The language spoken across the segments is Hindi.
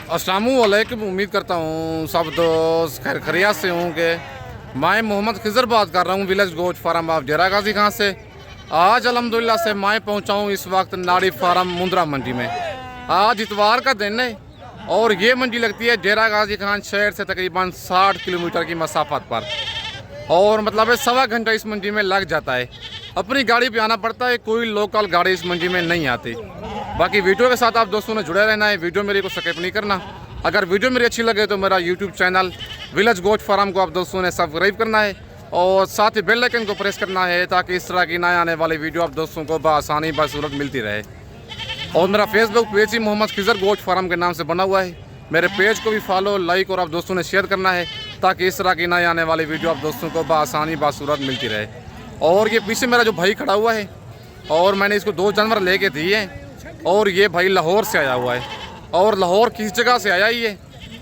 अस्सलामु अलैकुम। उम्मीद करता हूँ सब दोस्त खैर खैरियत से हूँ कि मैं मोहम्मद खिज़र बात कर रहा हूँ विलेज गोश्त फार्म ऑफ डेरा गाजी खां से। आज अल्हम्दुलिल्लाह से मैं पहुँचा हूँ इस वक्त नाड़ी फार्म मुंद्रा मंडी में। आज इतवार का दिन है और ये मंडी लगती है डेरा गाजी खान शहर से तकरीबन 60 किलोमीटर की मसाफत पर, और मतलब है सवा घंटा इस मंडी में लग जाता है। अपनी गाड़ी पे आना पड़ता है, कोई लोकल गाड़ी इस मंडी में नहीं आती। बाकी वीडियो के साथ आप दोस्तों ने जुड़े रहना है, वीडियो मेरी को स्किप नहीं करना। अगर वीडियो मेरी अच्छी लगे तो मेरा यूट्यूब चैनल विलेज गोश्त फार्म को आप दोस्तों ने सब्सक्राइब करना है और साथ ही बेल आइकन को प्रेस करना है ताकि इस तरह की नए आने वाली वीडियो आप दोस्तों को बआसानी बसूरत मिलती रहे। और मेरा फेसबुक पेज ही मोहम्मद खिज़र गोश्त फार्म के नाम से बना हुआ है। मेरे पेज को भी फॉलो, लाइक और आप दोस्तों ने शेयर करना है ताकि इस तरह की नए आने वाली वीडियो आप दोस्तों को बआसानी बसूरत मिलती रहे। और ये पीछे मेरा जो भाई खड़ा हुआ है और मैंने इसको 2 जानवर लेके दिए हैं, और ये भाई लाहौर से आया हुआ है। और लाहौर किस जगह से आया ये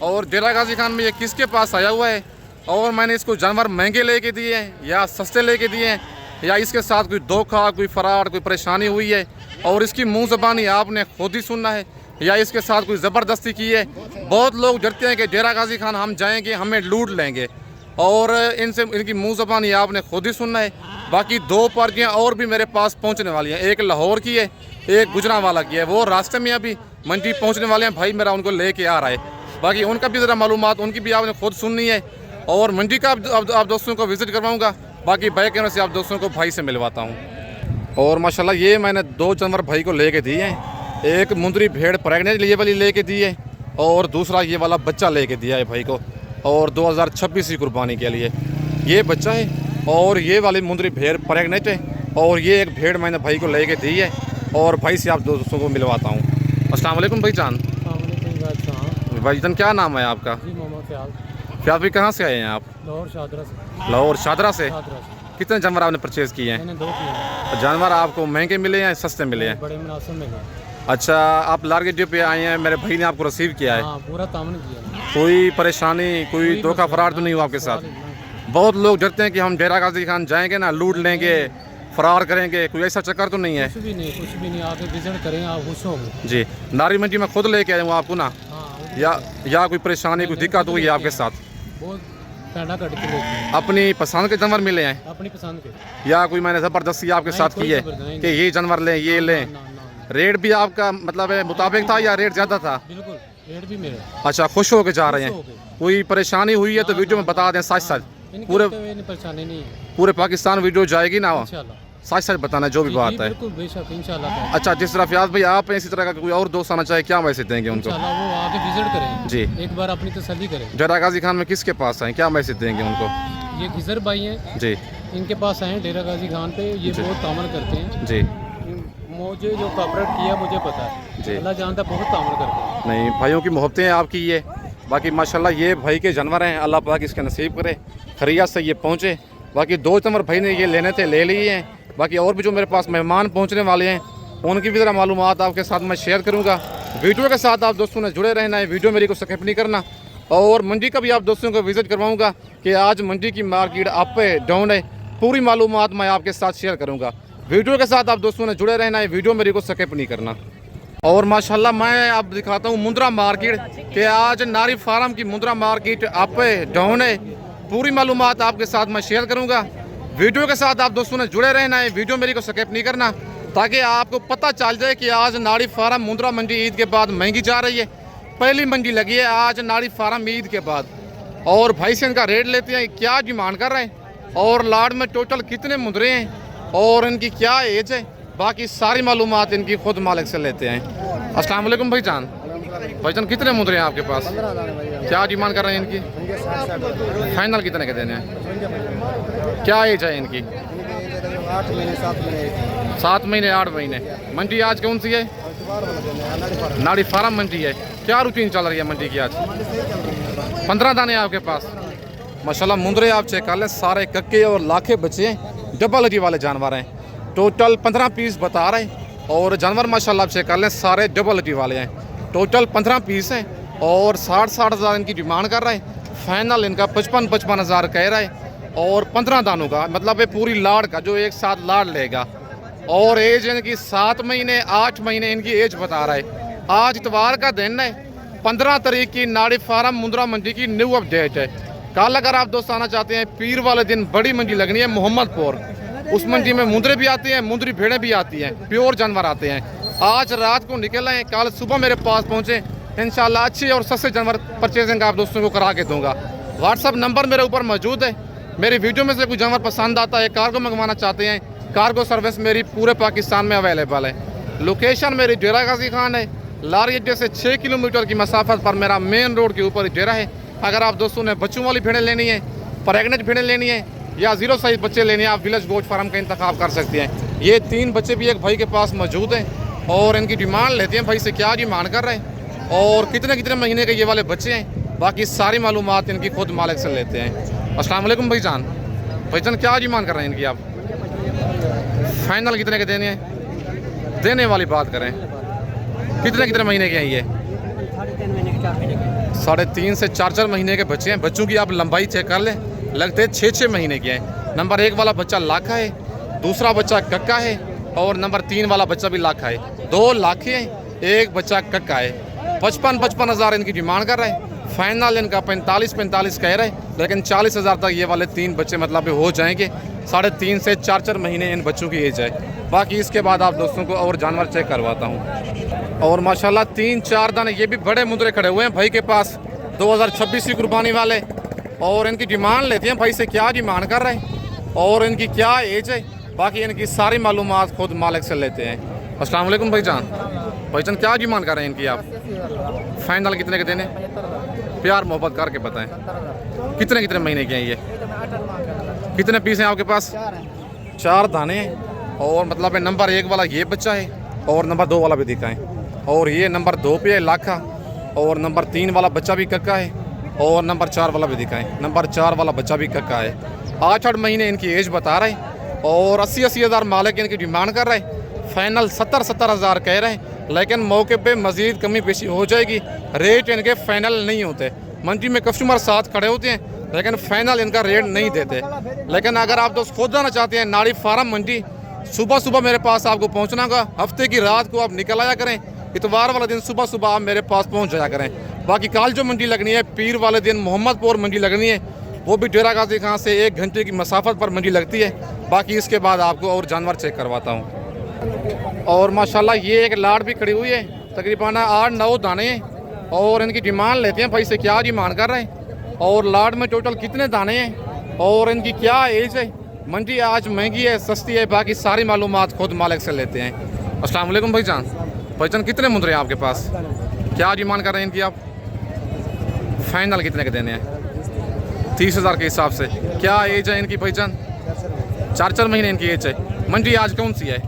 और डेरा गाजी खान में ये किसके पास आया हुआ है, और मैंने इसको जानवर महंगे लेके दिए हैं या सस्ते लेके दिए हैं, या इसके साथ कोई धोखा, कोई फराड, कोई परेशानी हुई है और इसकी मुंह ज़बानी आपने खुद ही सुनना है, या इसके साथ कोई ज़बरदस्ती की है। बहुत लोग डरते हैं कि डेरा गाजी खान हम जाएंगे हमें लूट लेंगे, और इनसे इनकी मुंह ज़बानी आपने खुद ही सुनना है। बाकी 2 पार्टियाँ और भी मेरे पास पहुंचने वाली हैं, एक लाहौर की है, एक गुजरांवाला की है। वो रास्ते में अभी मंडी पहुंचने वाले हैं, भाई मेरा उनको लेके आ रहा है। बाकी उनका भी ज़रा मालूमात उनकी भी आपने खुद सुननी है, और मंडी का आप दोस्तों को विज़िट करवाऊँगा। बाकी बैक कैमरे से आप दोस्तों को भाई से मिलवाता हूँ। और माशाल्लाह ये मैंने 2 जानवर भाई को लेके दिए हैं। एक मुंदरी भेड़ प्रेगनेंट ये वाली लेके दी है, और दूसरा ये वाला बच्चा लेके दिया है भाई को, और 2026 की कुर्बानी के लिए ये बच्चा है। और ये वाली मुंदरी भेड़ प्रेगनेंट है, और ये एक भेड़ मैंने भाई को लेके दी है, और भाई से आप दोस्तों को मिलवाता हूँ। अस्सलाम वालेकुम भाईजान। भाईजान क्या नाम है आपका? क्या भाई कहाँ से आए हैं आप? लाहौर शादरा से। लाहौर शादरा से। कितने जानवर आपने परचेज़ किए हैं? मैंने 2 किए। जानवर आपको महंगे मिले हैं सस्ते मिले हैं? बड़े मुनासिब मिले। अच्छा, आप लारगेट पे आए हैं, मेरे भाई ने आपको रिसीव किया है? हाँ, पूरा तामन किया। कोई परेशानी, कोई धोखा फरार तो नहीं हुआ आपके साथ? बहुत लोग डरते हैं कि हम डेरा गाजी खान जाएंगे ना लूट लेंगे, फरार करेंगे, कोई ऐसा चक्कर तो नहीं है? कुछ भी नहीं, आके विजिट करें, आप खुश होंगे जी। नारी मंडी में खुद लेके आए हूँ आपको ना? हाँ, या कोई परेशानी, कोई दिक्कत हुई है आपके साथ? बहुत पैंडा कट के लेके अपनी पसंद के जानवर मिले हैं अपनी पसंद के, या कोई मैंने ज़बरदस्ती आपके साथ की है कि ये जानवर लें ये लें? रेट भी आपका मतलब है मुताबिक था या रेट ज़्यादा था? बिल्कुल, रेट भी मेरे। अच्छा, खुश होके जा रहे हैं? कोई परेशानी हुई है तो वीडियो में बता दें साथ साथ। पूरे परेशानी नहीं है, पूरे पाकिस्तान वीडियो जाएगी ना, इंशाल्लाह। साथ साथ बताना जो भी बात है। बिल्कुल बेशक, इंशाल्लाह। अच्छा, जिस तरह फयाज भाई आप हैं इसी तरह का कोई और दोस्त आना चाहे क्या मैसेज देंगे उनको? इंशाल्लाह वो आके विजिट करें जी, एक बार अपनी तसल्ली करें। डेरा गाजी खान में किसके पास आए, क्या मैसेज देंगे उनको? ये खिज़र भाई हैं जी, इनके पास आए डेरा गाजी खान पे, ये बहुत तामन करते हैं जी। मुझे जो कॉपरेट किया मुझे पता है जी। अल्लाह जानता, बहुत तामन करते हैं। नहीं, भाइयों की मोहब्बतें हैं आपकी ये। बाकी माशाल्लाह ये भाई के जानवर हैं, अल्लाह पाक इसके नसीब करे खैरियत से ये पहुँचे। बाकी 2 जानवर भाई ने ये लेने थे, ले लिए हैं। बाकी और भी जो मेरे पास मेहमान पहुँचने वाले हैं उनकी भी ज़रा मालूमात आपके साथ मैं शेयर करूँगा। वीडियो के साथ आप दोस्तों ने जुड़े रहना है, वीडियो मेरी को स्किप नहीं करना। और मंडी का भी आप दोस्तों को विज़िट करवाऊँगा कि आज मंडी की मार्केट अप है डाउन है, पूरी मालूमात मैं आपके साथ शेयर करूँगा। वीडियो के साथ आप दोस्तों ने जुड़े रहना है, वीडियो मेरी को स्किप नहीं करना। और माशाल्लाह मैं अब दिखाता हूँ मुंद्रा मार्केट कि आज नारी फार्म की मुंद्रा मार्केट अप है डाउन है, पूरी मालूमात आपके साथ मैं शेयर करूँगा। वीडियो के साथ आप दोस्तों ने जुड़े रहना है, वीडियो मेरी को स्किप नहीं करना ताकि आपको पता चल जाए कि आज नारी फार्म मुंद्रा मंडी ईद के बाद महंगी जा रही है। पहली मंडी लगी है आज नारी फार्म ईद के बाद, और भाई से इनका रेट लेते हैं, क्या डिमांड कर रहे हैं और लाड में टोटल कितने मुंदरे हैं और इनकी क्या एज है, बाकी सारी मालूमात इनकी खुद मालिक से लेते हैं। अस्सलाम वालेकुम भाईजान। भाईजान कितने मुंदरे हैं आपके पास? क्या डिमांड कर रहे हैं इनकी? फाइनल कितने के देने हैं? क्या एज है इनकी? 8 महीने 7 महीने 8 महीने। मंडी आज कौन सी है? नाड़ी फार्म मंडी है। क्या रूटीन चल रही है मंडी की आज? 15 दाने आपके पास? माशाल्लाह मुंदरे आप चेक कर लें, सारे कक्के और लाखे बच्चे हैं, डबल हड्डी वाले जानवर हैं। टोटल 15 पीस बता रहे हैं, और जानवर माशाल्लाह आप चेक कर लें सारे डबल हड्डी वाले हैं। टोटल 15 पीस हैं और 60-60 हज़ार इनकी डिमांड कर रहे हैं। फाइनल इनका 55-55 हज़ार कह रहा है, और 15 दानों का मतलब है पूरी लाड़ का जो एक साथ लाड़ लेगा। और एज इनकी 7 महीने 8 महीने इनकी एज बता रहा है। आज इतवार का दिन है 15 तारीख की नाड़ी फार्म मुंद्रा मंडी की न्यू अपडेट है। कल अगर आप दोस्त आना चाहते हैं, पीर वाले दिन बड़ी मंडी लगनी है मोहम्मदपुर। उस मंडी में मुंदरे भी आती हैं, मुंदरी भेड़ें भी आती हैं, प्योर जानवर आते हैं। आज रात को निकल आए, कल सुबह मेरे पास पहुँचे, इंशाल्लाह अच्छे और सस्ते जानवर परचेजिंग आप दोस्तों को करा के दूंगा। व्हाट्सअप नंबर मेरे ऊपर मौजूद है। मेरी वीडियो में से कोई जानवर पसंद आता है, कार्गो मंगवाना चाहते हैं, कार्गो सर्विस मेरी पूरे पाकिस्तान में अवेलेबल है। लोकेशन मेरी डेरा गाजी खान है। लारी अड्डे से 6 किलोमीटर की मसाफत पर मेरा मेन रोड के ऊपर डेरा है। अगर आप दोस्तों ने बच्चों वाली भेड़ें लेनी है, प्रेगनेंट भेड़ें लेनी है या 0 साइज बच्चे लेने हैं, आप विलेज गोट फार्म का इंतखाब कर सकते हैं। ये 3 बच्चे भी एक भाई के पास मौजूद हैं और इनकी डिमांड लेते हैं भाई से क्या डिमांड कर रहे हैं और कितने कितने महीने के ये वाले बच्चे हैं। बाकी सारी मालूमात इनकी खुद मालिक से लेते हैं। अस्सलाम वालेकुम भाईजान। भाईजान क्या डिमांड कर रहे हैं इनकी आप? फाइनल कितने के देने हैं? देने वाली बात करें, कितने कितने महीने के हैं ये? 3.5 से 4 महीने के बच्चे हैं। बच्चों की आप लंबाई चेक कर लें, लगते हैं 6 महीने के हैं। नंबर 1 वाला बच्चा लाखा है, दूसरा बच्चा कक्का है और नंबर 3 वाला बच्चा भी लाखा है। 2 लाखे हैं, 1 बच्चा कक्का है। 55 हज़ार इनकी डिमांड कर रहे हैं। फाइनल इनका 45 कह रहे हैं, लेकिन 40 हज़ार तक ये वाले 3 बच्चे मतलब हो जाएंगे। 3.5 से 4 महीने इन बच्चों की एज है। बाकी इसके बाद आप दोस्तों को और जानवर चेक करवाता हूँ। और माशाल्लाह 3-4 दाने ये भी बड़े मुंदरे खड़े हुए हैं भाई के पास, 2026 की कुर्बानी वाले। और इनकी डिमांड लेते हैं भाई से क्या डिमांड कर रहे हैं और इनकी क्या एज है। बाकी इनकी सारी मालूमात खुद मालिक से लेते हैं। अस्सलाम वालेकुम भाईजान। भाईजान क्या डिमांड कर रहे हैं इनकी आप? फाइनल कितने के देने? प्यार मोहब्बत करके बताएं, कितने कितने महीने के हैं ये? कितने पीस हैं आपके पास? 4 दाने हैं। और मतलब नंबर 1 वाला ये बच्चा है और नंबर 2 वाला भी दिखाएं। और ये नंबर 2 पे है लाखा और नंबर 3 वाला बच्चा भी कक्का है और नंबर 4 वाला भी दिखाएं। नंबर 4 वाला बच्चा भी कक्का है। 8 महीने इनकी एज बता रहे हैं और 80 हज़ार मालिक इनकी डिमांड कर रहे हैं। फाइनल 70 हज़ार कह रहे हैं, लेकिन मौके पे मज़ीद कमी पेशी हो जाएगी। रेट इनके फाइनल नहीं होते। मंडी में कस्टमर साथ खड़े होते हैं लेकिन फाइनल इनका रेट नहीं देते। लेकिन अगर आप दोस्त खुद आना चाहते हैं नाड़ी फार्म मंडी, सुबह मेरे पास आपको पहुंचना होगा। हफ्ते की रात को आप निकल आया करें, इतवार वाला दिन सुबह आप मेरे पास पहुंच जाया करें। बाकी कल जो मंडी लगनी है, पीर वाले दिन मोहम्मदपुर मंडी लगनी है, वो भी डेरा गाजी खान से 1 घंटे की मसाफत पर मंडी लगती है। बाकी इसके बाद आपको और जानवर चेक करवाता हूँ। और माशाल्लाह ये एक लाड़ भी खड़ी हुई है, तकरीबन 8-9 दाने हैं और इनकी डिमांड लेते हैं भाई से क्या डिमांड कर रहे हैं और लाड़ में टोटल कितने दाने हैं और इनकी क्या एज है। मंडी आज महंगी है सस्ती है, बाकी सारी मालूमात खुद मालिक से लेते हैं। अस्सलाम वालेकुम भाईजान। भाईजान कितने मुंदरे हैं आपके पास? क्या डिमांड कर रहे हैं इनकी आप? फाइनल कितने के देने हैं? 30 हज़ार के हिसाब से। क्या एज है इनकी भाईजान? 4 महीने इनकी एज है। मंडी आज कौन सी है?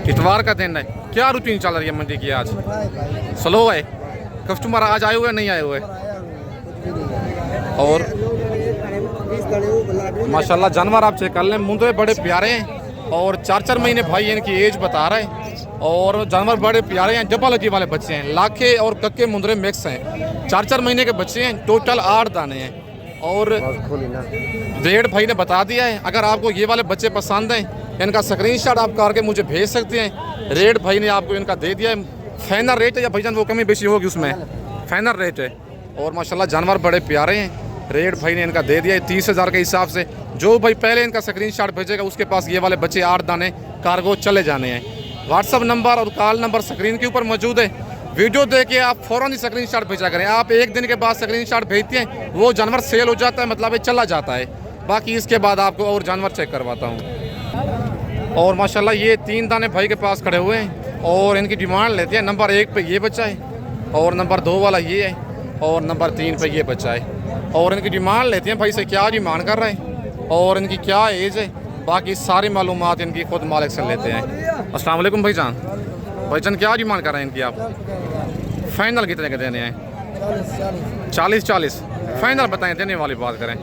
इतवार का दिन है। क्या रूटीन चल रही है मंडी की आज? स्लो है। कस्टमर आज आए हुए नहीं आए हुए? और माशाल्लाह जानवर आप चेक कर लें, मुंदरे बड़े प्यारे हैं और 4 महीने भाई इनकी एज बता रहे हैं और जानवर बड़े प्यारे हैं। डबल अजी वाले बच्चे हैं, लाखे और कक्के मुंदरे मिक्स हैं। 4 महीने के बच्चे हैं, टोटल 8 दाने हैं। और रेट भाई ने बता दिया है। अगर आपको ये वाले बच्चे पसंद हैं, इनका स्क्रीनशॉट आप करके मुझे भेज सकते हैं। रेट भाई ने आपको इनका दे दिया है। फाइनल रेट है या भाईजान वो कमी बेशी होगी उसमें? फाइनल रेट है। और माशाल्लाह जानवर बड़े प्यारे हैं। रेट भाई ने इनका दे दिया है 30 हज़ार के हिसाब से। जो भाई पहले इनका स्क्रीनशॉट भेजेगा उसके पास ये वाले बच्चे 8 दाने कार्गो चले जाने हैं। व्हाट्सअप नंबर और कॉल नंबर स्क्रीन के ऊपर मौजूद है। वीडियो देख के आप फ़ौरन ही स्क्रीनशॉट भेजा करें। आप 1 दिन के बाद स्क्रीनशॉट भेजते हैं, वो जानवर सेल हो जाता है, मतलब चला जाता है। बाकी इसके बाद आपको और जानवर चेक करवाता हूँ। और माशाल्लाह ये 3 दाने भाई के पास खड़े हुए हैं और इनकी डिमांड लेते हैं। नंबर 1 पे ये बच्चा है और नंबर 2 वाला ये है और नंबर 3 पे ये बच्चा है। और इनकी डिमांड लेते हैं भाई से क्या डिमांड कर रहे हैं और इनकी क्या एज है। बाकी सारी मालूमात इनकी खुद मालिक से लेते हैं। अस्सलाम वालेकुम भाईजान। भाईजान क्या डिमांड कर रहे हैं इनकी आप? फाइनल कितने के देने हैं? 40 फाइनल बताएं, देने वाली बात करें।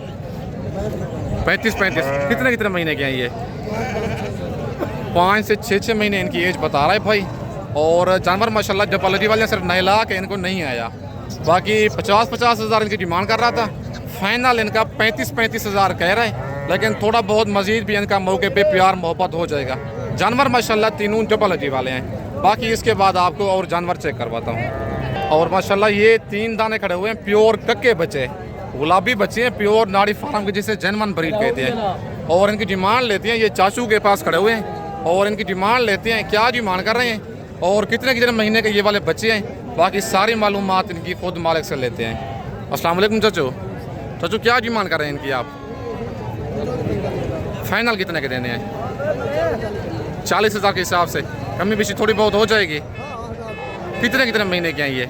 35 कितने कितने महीने के हैं ये? 5 से 6 महीने इनकी एज बता रहा है भाई। और जानवर माशाल्लाह डबल वाले सिर्फ 9 लाख इनको नहीं आया। बाकी 50 हज़ार इनकी डिमांड कर रहा था। फाइनल इनका 35 हज़ार कह रहे हैं, लेकिन थोड़ा बहुत मजीद भी इनका मौके पे प्यार मोहब्बत हो जाएगा। जानवर माशाल्लाह तीनों डबल अजी वाले हैं। बाकी इसके बाद आपको और जानवर चेक करवाता हूँ। और माशाल्लाह ये 3 दाने खड़े हुए हैं, प्योर कक्के बच्चे, गुलाबी बच्चे हैं, प्योर नाड़ी फार्म के, जिसे जेनवन ब्रीड कहते हैं। और इनकी डिमांड लेते हैं, ये चाचू के पास खड़े हुए हैं और इनकी डिमांड लेते हैं। क्या डिमांड कर रहे हैं और कितने कितने महीने के ये वाले बच्चे हैं, बाकी सारी मालूमात इनकी खुद मालिक से लेते हैं। अस्सलाम वालेकुम चाचू। चाचू क्या डिमांड कर रहे हैं इनकी आप? फाइनल कितने के देने हैं? 40,000 के हिसाब से, कमी बेशी थोड़ी बहुत हो जाएगी। कितने कितने महीने के हैं ये?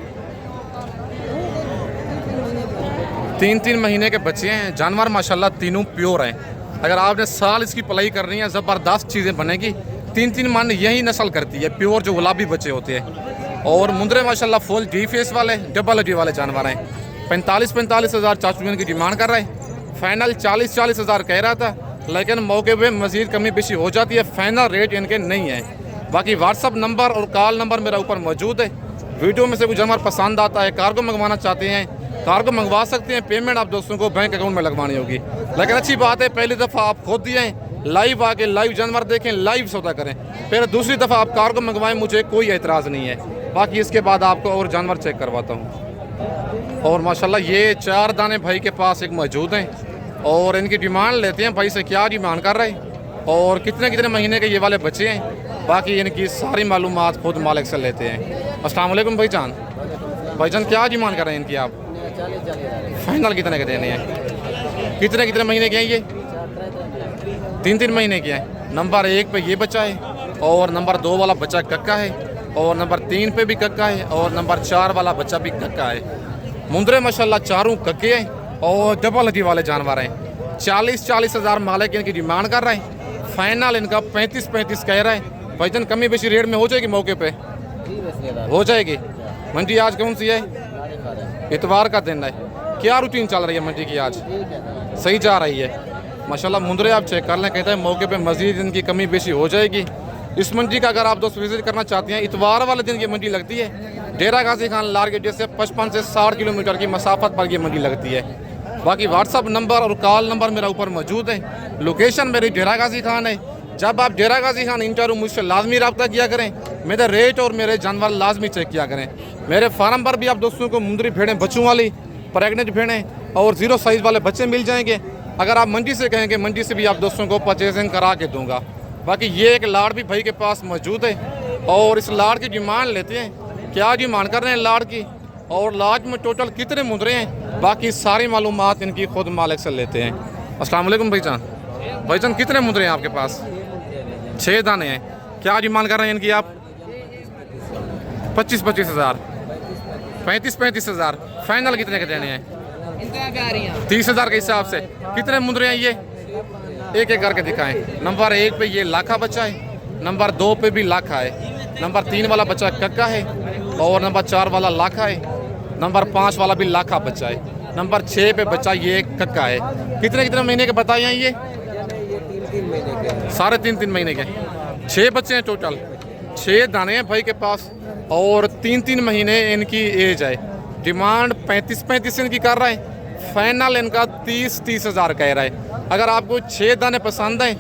3 महीने के बच्चे हैं। जानवर माशाल्लाह तीनों प्योर हैं। अगर आपने साल इसकी पलाई करनी है, ज़बरदस्त चीज़ें बनेगी। 3 मन यही नस्ल करती है, प्योर जो गुलाबी बच्चे होते हैं। और मुंदरे माशाल्लाह फुल डी फेस वाले, डबल हड्डी वाले जानवर हैं। 45,000 चाचू की डिमांड कर रहे हैं। फाइनल 40,000 कह रहा था, लेकिन मौके पे मज़ीद कमी बेशी हो जाती है। फाइनल रेट इनके नहीं है। बाकी व्हाट्सअप नंबर और कॉल नंबर मेरा ऊपर मौजूद है। वीडियो में से कोई जानवर पसंद आता है, कार्गो मंगवाना चाहते हैं, कार्गो मंगवा सकते हैं। पेमेंट आप दोस्तों को बैंक अकाउंट में लगवानी होगी। लेकिन अच्छी बात है, पहली दफ़ा आप खुद दिए हैं, लाइव आके लाइव जानवर देखें, लाइव सौदा करें। फिर दूसरी दफ़ा आप कार्गो मंगवाएं, मुझे कोई एतराज़ नहीं है। बाकी इसके बाद आपको और जानवर चेक करवाता हूँ। और माशाल्लाह ये 4 दाने भाई के पास एक मौजूद हैं और इनकी डिमांड लेते हैं। भाई से क्या डिमांड कर रहे हैं और कितने कितने महीने के ये वाले बच्चे हैं, बाकी इनकी सारी मालूमात खुद मालिक से लेते हैं। अस्सलाम वालेकुम भाईजान। भाईजान क्या डिमांड कर रहे हैं इनकी आप? फाइनल कितने के देने हैं? कितने कितने महीने के हैं ये? 3 महीने के हैं। नंबर 1 पे ये बच्चा है और नंबर 2 वाला बच्चा कक्का है और नंबर 3 पे भी कक्का है और नंबर 4 वाला बच्चा भी कक्का है। मुंदरे माशाल्लाह चारों कक्के हैं और डबल हड्डी वाले जानवर हैं। 40,000 मालिक इनकी डिमांड कर रहे हैं। फाइनल इनका 35 कह रहे हैं। भाईजान कमी बेशी रेट में हो जाएगी, मौके पे हो जाएगी। मंडी आज कौन सी है? इतवार का दिन है। क्या रूटीन चल रही है मंडी की आज? सही जा रही है माशाल्लाह। मुंदरे आप चेक कर लें, कहते हैं मौके पे मजीद इनकी कमी बेशी हो जाएगी। इस मंडी का अगर आप दोस्त विजिट करना चाहते हैं, इतवार वाले दिन ये मंडी लगती है। डेरा गाजी खान लार गेट से 55 से 60 किलोमीटर की मसाफत पर ये मंडी लगती है। बाकी व्हाट्सअप नंबर और कॉल नंबर मेरा ऊपर मौजूद है। लोकेशन मेरी डेरा गाजी खान है। जब आप डेरा गाजी खान इंटरव्यू मुझसे लाजमी रब्ता किया करें, मेरे रेट और मेरे जानवर लाजमी चेक किया करें। मेरे फार्म पर भी आप दोस्तों को मुंदरी भेड़ें, बच्चों वाली प्रेगनेंट भेड़ें और 0 साइज़ वाले बच्चे मिल जाएंगे। अगर आप मंडी से कहेंगे, मंडी से भी आप दोस्तों को परचेजिंग करा के दूंगा। बाकी ये एक लाड़ भी भाई के पास मौजूद है और इस लाड़ की डिमांड लेते हैं। क्या डिमांड कर रहे हैं लाड़ की और लाड़ में टोटल कितने मुंदरे हैं, बाकी सारी मालूमात इनकी खुद मालिक से लेते हैं। अस्सलाम वालेकुम भाईजान। भाईजान कितने मुंदरे हैं आपके पास? 6 दाने हैं। क्या डिमांड कर रहे हैं इनकी आप? 25,000 35,000। फाइनल कितने के देने हैं? 30,000 के हिसाब से। कितने मुंदरे हैं ये? एक एक करके दिखाएं। नंबर 1 पे ये लाखा बच्चा है, नंबर 2 पे भी लाखा है, नंबर 3 वाला बच्चा कक्का है और नंबर 4 वाला लाखा है, नंबर 5 वाला भी लाखा बच्चा है, नंबर 6 पे बच्चा ये कक्का है। कितने कितने महीने के बताए हैं ये? साढ़े 3 महीने के। 6 बच्चे हैं टोटल। 6 दाने हैं भाई के पास और 3 महीने इनकी एज है। डिमांड 35 इनकी कर रहा है। फाइनल इनका 30,000 कह रहा है। अगर आपको 6 दाने पसंद हैं,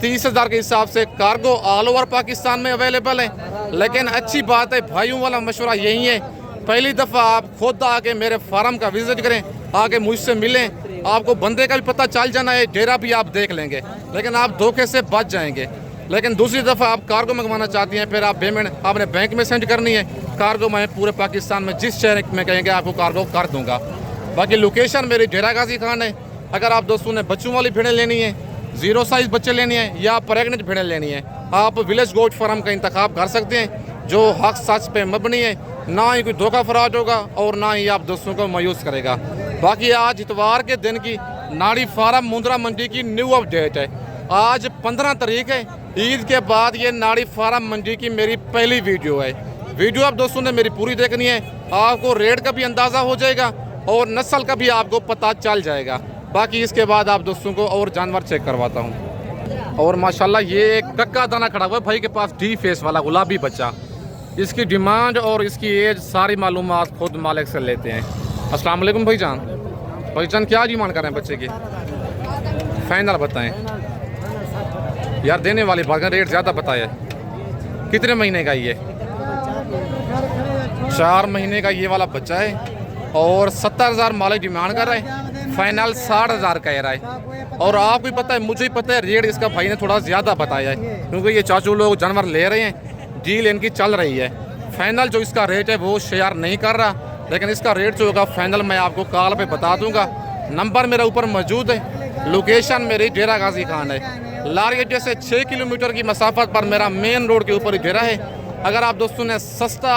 30,000 के हिसाब से कार्गो ऑल ओवर पाकिस्तान में अवेलेबल है। लेकिन अच्छी बात है, भाइयों वाला मशवरा यही है, पहली दफ़ा आप खुद आके मेरे फार्म का विजिट करें, आके मुझसे मिलें। आपको बंदे का भी पता चल जाना है, डेरा भी आप देख लेंगे, लेकिन आप धोखे से बच जाएंगे। लेकिन दूसरी दफ़ा आप कार्गो मंगवाना चाहती हैं, फिर आप पेमेंट आपने बैंक में सेंड करनी है। कार्गो मैं पूरे पाकिस्तान में जिस शहर में कहेंगे आपको कार्गो कर दूँगा। बाकी लोकेशन मेरी डेरा गाजी खान है। अगर आप दोस्तों ने बच्चों वाली भेड़ें लेनी है, 0 साइज़ बच्चे लेनी है या प्रेगनेंट भेड़ें लेनी है, आप विलेज गोट फार्म का इंतखाब कर सकते हैं, जो हक सच पे मबनी है। ना ही कोई धोखा फराज होगा और ना ही आप दोस्तों को मायूस करेगा। बाकी आज इतवार के दिन की नाड़ी फार्म मुंद्रा मंडी की न्यू अपडेट है। आज 15 तारीख है, ईद के बाद ये नाड़ी फार्म मंडी की मेरी पहली वीडियो है। वीडियो आप दोस्तों ने मेरी पूरी देखनी है, आपको रेट का भी अंदाज़ा हो जाएगा और नस्ल का भी आपको पता चल जाएगा। बाकी इसके बाद आप दोस्तों को और जानवर चेक करवाता हूँ। और माशाल्लाह ये एक कक्का दाना खड़ा हुआ है भाई के पास, डी फेस वाला गुलाबी बच्चा। इसकी डिमांड और इसकी एज सारी मालूमात खुद मालिक से लेते हैं। अस्सलाम वालेकुम भाईजान। भाईजान क्या डिमांड कर रहे हैं बच्चे की? फाइनल बताएं यार, देने वाली भागा रेट ज़्यादा बताया। कितने महीने का ये? 4 महीने का ये वाला बच्चा है और 70,000 मालिक डिमांड कर रहा है, फाइनल 60,000 कह रहा है। और आपको भी पता है, मुझे ही पता है, रेट इसका भाई ने थोड़ा ज़्यादा बताया है क्योंकि ये चाचू लोग जानवर ले रहे हैं, डील इनकी चल रही है। फाइनल जो इसका रेट है वो शेयर नहीं कर रहा, लेकिन इसका रेट जो होगा फाइनल मैं आपको कॉल पे बता दूंगा। नंबर मेरा ऊपर मौजूद है, लोकेशन मेरी डेरा गाजी खान है। लारगेट से 6 किलोमीटर की मसाफत पर मेरा मेन रोड के ऊपर ही डेरा है। अगर आप दोस्तों ने सस्ता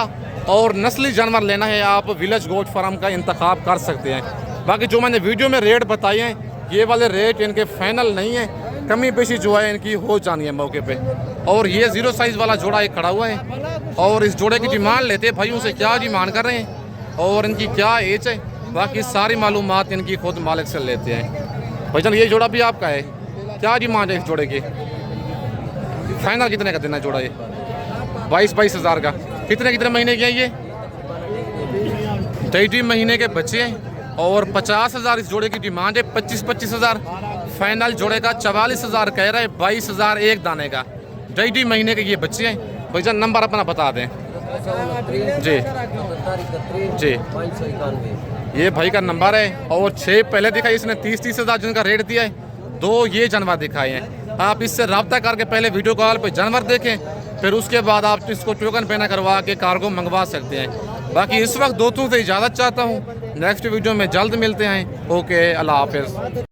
और नस्ली जानवर लेना है, आप विलेज गोट फार्म का इंतखाब कर सकते हैं। बाकी जो मैंने वीडियो में रेट बताए हैं, ये वाले रेट इनके फाइनल नहीं है, कमी पेशी जो है इनकी हो जानी है मौके पे। और ये 0 साइज़ वाला जोड़ा एक खड़ा हुआ है और इस जोड़े की डिमांड लेते हैं भाइयों से, क्या डिमांड कर रहे हैं और इनकी क्या एज है, बाकी सारी मालूमात इनकी खुद मालिक से लेते हैं। भाईजान ये जोड़ा भी आपका है, क्या डिमांड है इस जोड़े की? फाइनल कितने का देना जोड़ा ये? 22 हज़ार का। कितने महीने के हैं ये? 23 महीने के बच्चे हैं और 50,000 इस जोड़े की डिमांड है। 25 हज़ार फाइनल जोड़े का, 44,000 कह रहे हैं, 22,000 एक दाने का। 23 महीने के ये बच्चे हैं। भाईजान नंबर अपना बता दें जी। जी ये भाई का नंबर है और 6 पहले दिखाई इसने 30 हज़ार जिनका रेट दिया है, 2 ये जानवर दिखाए हैं। आप इससे रब्ता करके पहले वीडियो कॉल पे जानवर देखें, फिर उसके बाद आप इसको टोकन पेना करवा के कार्गो मंगवा सकते हैं। बाकी इस वक्त दोस्तों से इजाज़त चाहता हूँ, नेक्स्ट वीडियो में जल्द मिलते हैं। ओके, अल्लाह हाफिज़।